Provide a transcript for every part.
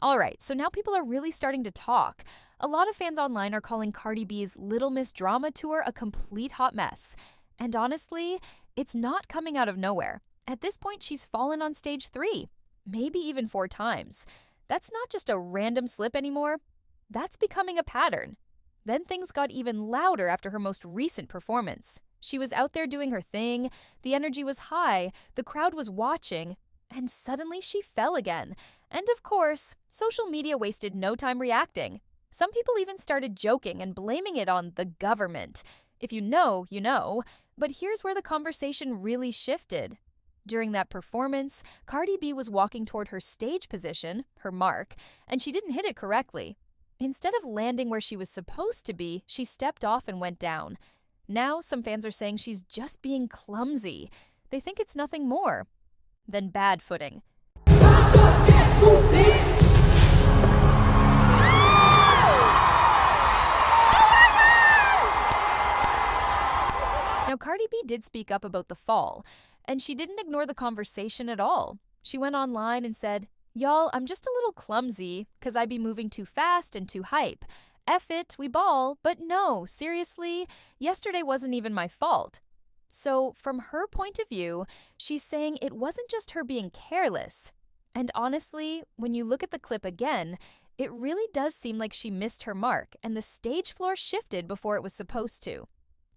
Alright, so now people are really starting to talk. A lot of fans online are calling Cardi B's Little Miss Drama tour a complete hot mess. And honestly, it's not coming out of nowhere. At this point, she's fallen on stage 3, maybe even 4 times. That's not just a random slip anymore. That's becoming a pattern. Then things got even louder after her most recent performance. She was out there doing her thing, the energy was high, the crowd was watching, and suddenly she fell again. And of course, social media wasted no time reacting. Some people even started joking and blaming it on the government. If you know, you know. But here's where the conversation really shifted. During that performance, Cardi B was walking toward her stage position, her mark, and she didn't hit it correctly. Instead of landing where she was supposed to be, she stepped off and went down. Now, some fans are saying she's just being clumsy. They think it's nothing more than bad footing. Now, Cardi B did speak up about the fall, and she didn't ignore the conversation at all. She went online and said, "Y'all, I'm just a little clumsy, 'cause I be moving too fast and too hype. F it, we ball, but no, seriously, yesterday wasn't even my fault." So, from her point of view, she's saying it wasn't just her being careless. And honestly, when you look at the clip again, it really does seem like she missed her mark and the stage floor shifted before it was supposed to.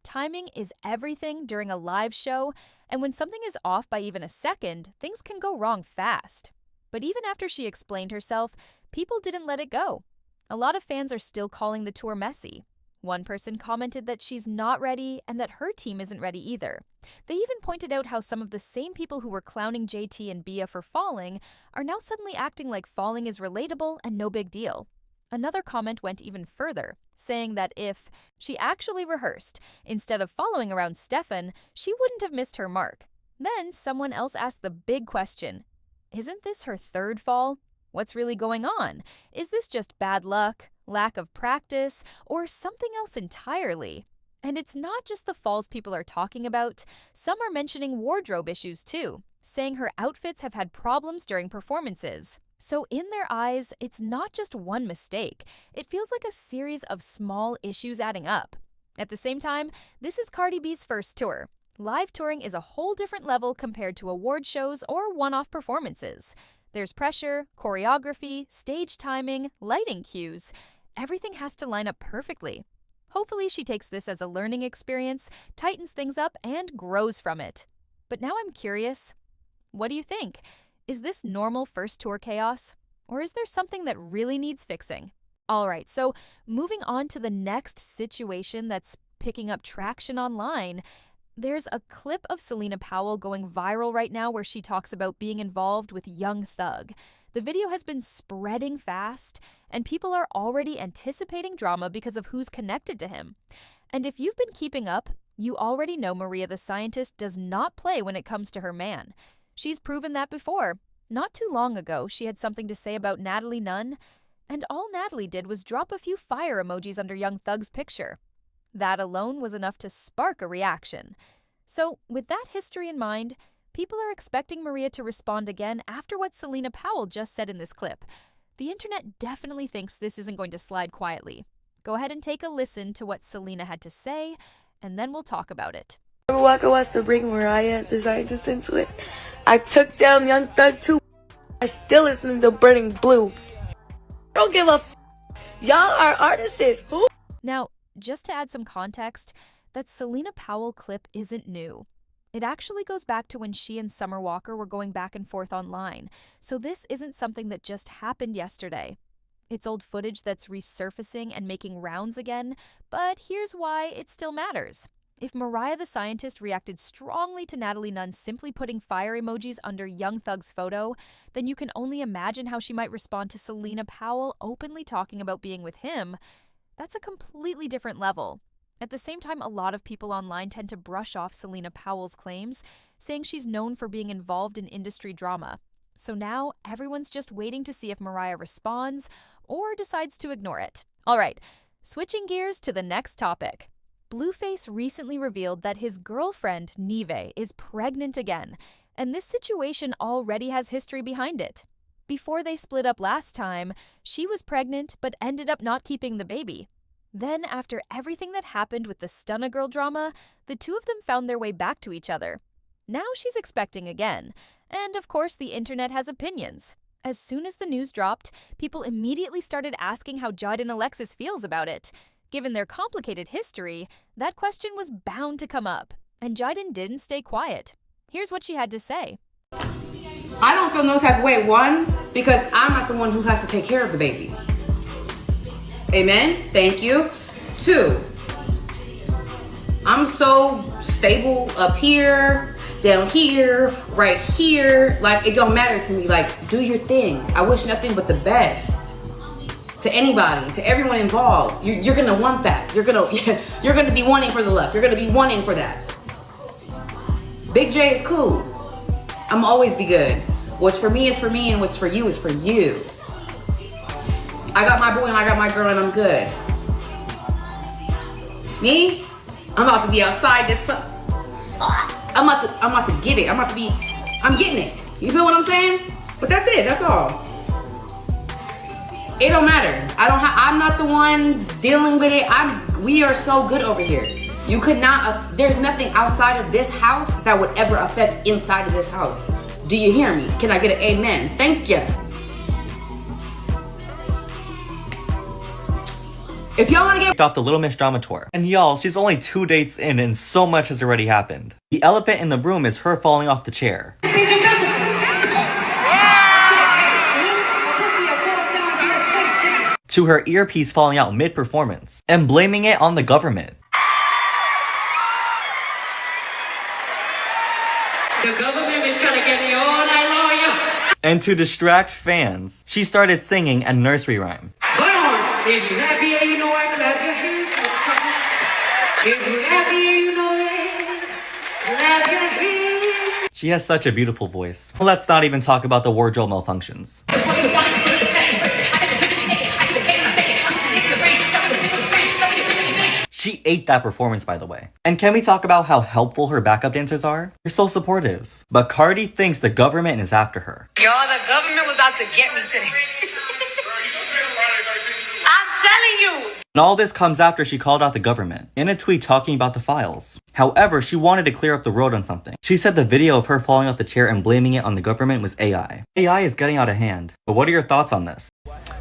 Timing is everything during a live show, and when something is off by even a second, things can go wrong fast. But even after she explained herself, people didn't let it go. A lot of fans are still calling the tour messy. One person commented that she's not ready and that her team isn't ready either. They even pointed out how some of the same people who were clowning JT and Bia for falling are now suddenly acting like falling is relatable and no big deal. Another comment went even further, saying that if she actually rehearsed instead of following around Stefan, she wouldn't have missed her mark. Then someone else asked the big question, isn't this her third fall? What's really going on? Is this just bad luck, lack of practice, or something else entirely? And it's not just the falls people are talking about. Some are mentioning wardrobe issues too, saying her outfits have had problems during performances. So in their eyes, it's not just one mistake. It feels like a series of small issues adding up. At the same time, this is Cardi B's first tour. Live touring is a whole different level compared to award shows or one-off performances. There's pressure, choreography, stage timing, lighting cues. Everything has to line up perfectly. Hopefully she takes this as a learning experience, tightens things up, and grows from it. But now I'm curious, what do you think? Is this normal first tour chaos? Or is there something that really needs fixing? Alright, so moving on to the next situation that's picking up traction online. There's a clip of Celena Powell going viral right now where she talks about being involved with Young Thug. The video has been spreading fast, and people are already anticipating drama because of who's connected to him. And if you've been keeping up, you already know Maria the Scientist does not play when it comes to her man. She's proven that before. Not too long ago, she had something to say about Natalie Nunn, and all Natalie did was drop a few fire emojis under Young Thug's picture. That alone was enough to spark a reaction. So, with that history in mind, people are expecting Maria to respond again after what Celena Powell just said in this clip. The internet definitely thinks this isn't going to slide quietly. Go ahead and take a listen to what Celena had to say, and then we'll talk about it. Walker wants to bring Mariah the Scientist into it. I took down Young Thug too. I still listen to Burning Blue. I don't give a f. Y'all are artists. Who? Now, just to add some context, that Celena Powell clip isn't new. It actually goes back to when she and Summer Walker were going back and forth online, so this isn't something that just happened yesterday. It's old footage that's resurfacing and making rounds again, but here's why it still matters. If Mariah the Scientist reacted strongly to Natalie Nunn simply putting fire emojis under Young Thug's photo, then you can only imagine how she might respond to Celena Powell openly talking about being with him. That's a completely different level. At the same time, a lot of people online tend to brush off Celena Powell's claims, saying she's known for being involved in industry drama. So now, everyone's just waiting to see if Mariah responds or decides to ignore it. Alright, switching gears to the next topic. Blueface recently revealed that his girlfriend, Nevaeh, is pregnant again, and this situation already has history behind it. Before they split up last time, she was pregnant but ended up not keeping the baby. Then, after everything that happened with the Stunna Girl drama, the two of them found their way back to each other. Now she's expecting again. And of course, the internet has opinions. As soon as the news dropped, people immediately started asking how Jaidyn Alexis feels about it. Given their complicated history, that question was bound to come up. And Jaidyn didn't stay quiet. Here's what she had to say. I don't feel no type of way. One, because I'm not the one who has to take care of the baby. Amen. Thank you. Two, I'm so stable up here, down here, right here. Like, it don't matter to me. Like, do your thing. I wish nothing but the best to anybody, to everyone involved. You're gonna want that. You're gonna be wanting for the luck. You're gonna be wanting for that. Big J is cool. I'm always be good. What's for me is for me, and what's for you is for you. I got my boy and I got my girl, and I'm good. Me, I'm about to be outside this. I'm about to get it. I'm getting it. You feel what I'm saying? But that's it. That's all. It don't matter. I'm not the one dealing with it. We are so good over here. You could not. There's nothing outside of this house that would ever affect inside of this house. Do you hear me? Can I get an amen? Thank you. If y'all want to get off the Little Miss Drama Tour. And y'all, she's only 2 dates in and so much has already happened. The elephant in the room is her falling off the chair. To her earpiece falling out mid-performance and blaming it on the government. The government been trying to get me all night long, yo. And to distract fans, she started singing a nursery rhyme. If you happy, you know I clap your hands. If you happy, you know it. Clap your hands. She has such a beautiful voice. Let's not even talk about the wardrobe malfunctions. She ate that performance, by the way. And can we talk about how helpful her backup dancers are? They're so supportive. But Cardi thinks the government is after her. Y'all, the government was out to get me today. I'm telling you. And all this comes after she called out the government in a tweet talking about the files. However, she wanted to clear up the road on something. She said the video of her falling off the chair and blaming it on the government was AI. AI is getting out of hand. But what are your thoughts on this?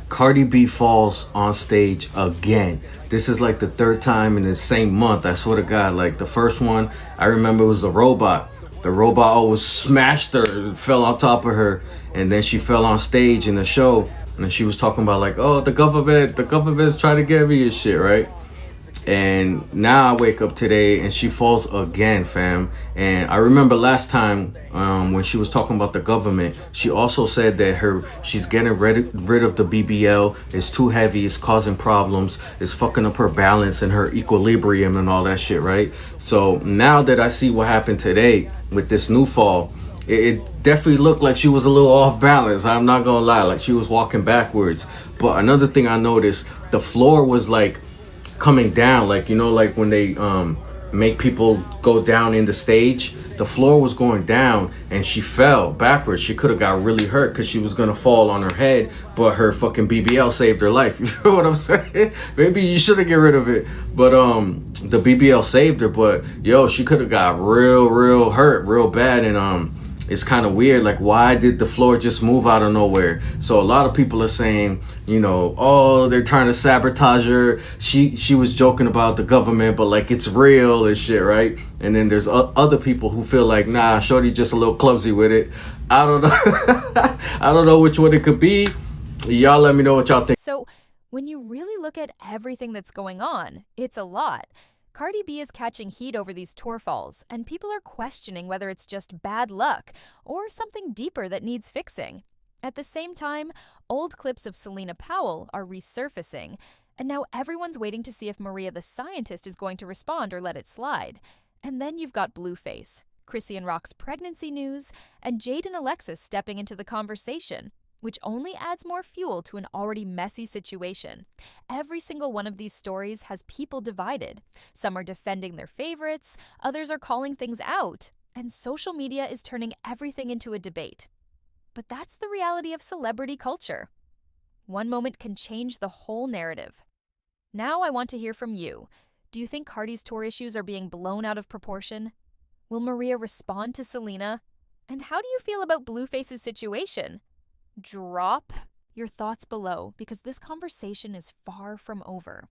Cardi B falls on stage again. This is like the third time in the same month. I swear to God, like the first one, I remember it was the robot. The robot always smashed her, fell on top of her, and then she fell on stage in the show. And she was talking about like, oh, the government's trying to get me and shit, right? And now I wake up today and she falls again, fam. And I remember last time when she was talking about the government, she also said that she's getting rid of the BBL. It's too heavy, it's causing problems, it's fucking up her balance and her equilibrium and all that shit, right? So now that I see what happened today with this new fall, it definitely looked like she was a little off balance. I'm not gonna lie, like she was walking backwards. But another thing I noticed, the floor was like coming down, like, you know, like when they make people go down in the stage, the floor was going down and she fell backwards. She could have got really hurt because she was gonna fall on her head, but her fucking BBL saved her life. You feel what I'm saying? Maybe you should have get rid of it, but the BBL saved her. But yo, she could have got real hurt real bad. And it's kind of weird, like, why did the floor just move out of nowhere? So a lot of people are saying, you know, oh, they're trying to sabotage her. She was joking about the government, but like it's real and shit, right? And then there's other people who feel like, nah, shorty just a little clumsy with it. I don't know. I don't know which one it could be. Y'all let me know what y'all think. So when you really look at everything that's going on, it's a lot. Cardi B is catching heat over these tour falls, and people are questioning whether it's just bad luck or something deeper that needs fixing. At the same time, old clips of Celena Powell are resurfacing, and now everyone's waiting to see if Maria the Scientist is going to respond or let it slide. And then you've got Blueface, Chrissy and Rock's pregnancy news, and Jaidyn Alexis stepping into the conversation, which only adds more fuel to an already messy situation. Every single one of these stories has people divided. Some are defending their favorites, others are calling things out, and social media is turning everything into a debate. But that's the reality of celebrity culture. One moment can change the whole narrative. Now I want to hear from you. Do you think Cardi's tour issues are being blown out of proportion? Will Maria respond to Celena? And how do you feel about Blueface's situation? Drop your thoughts below because this conversation is far from over.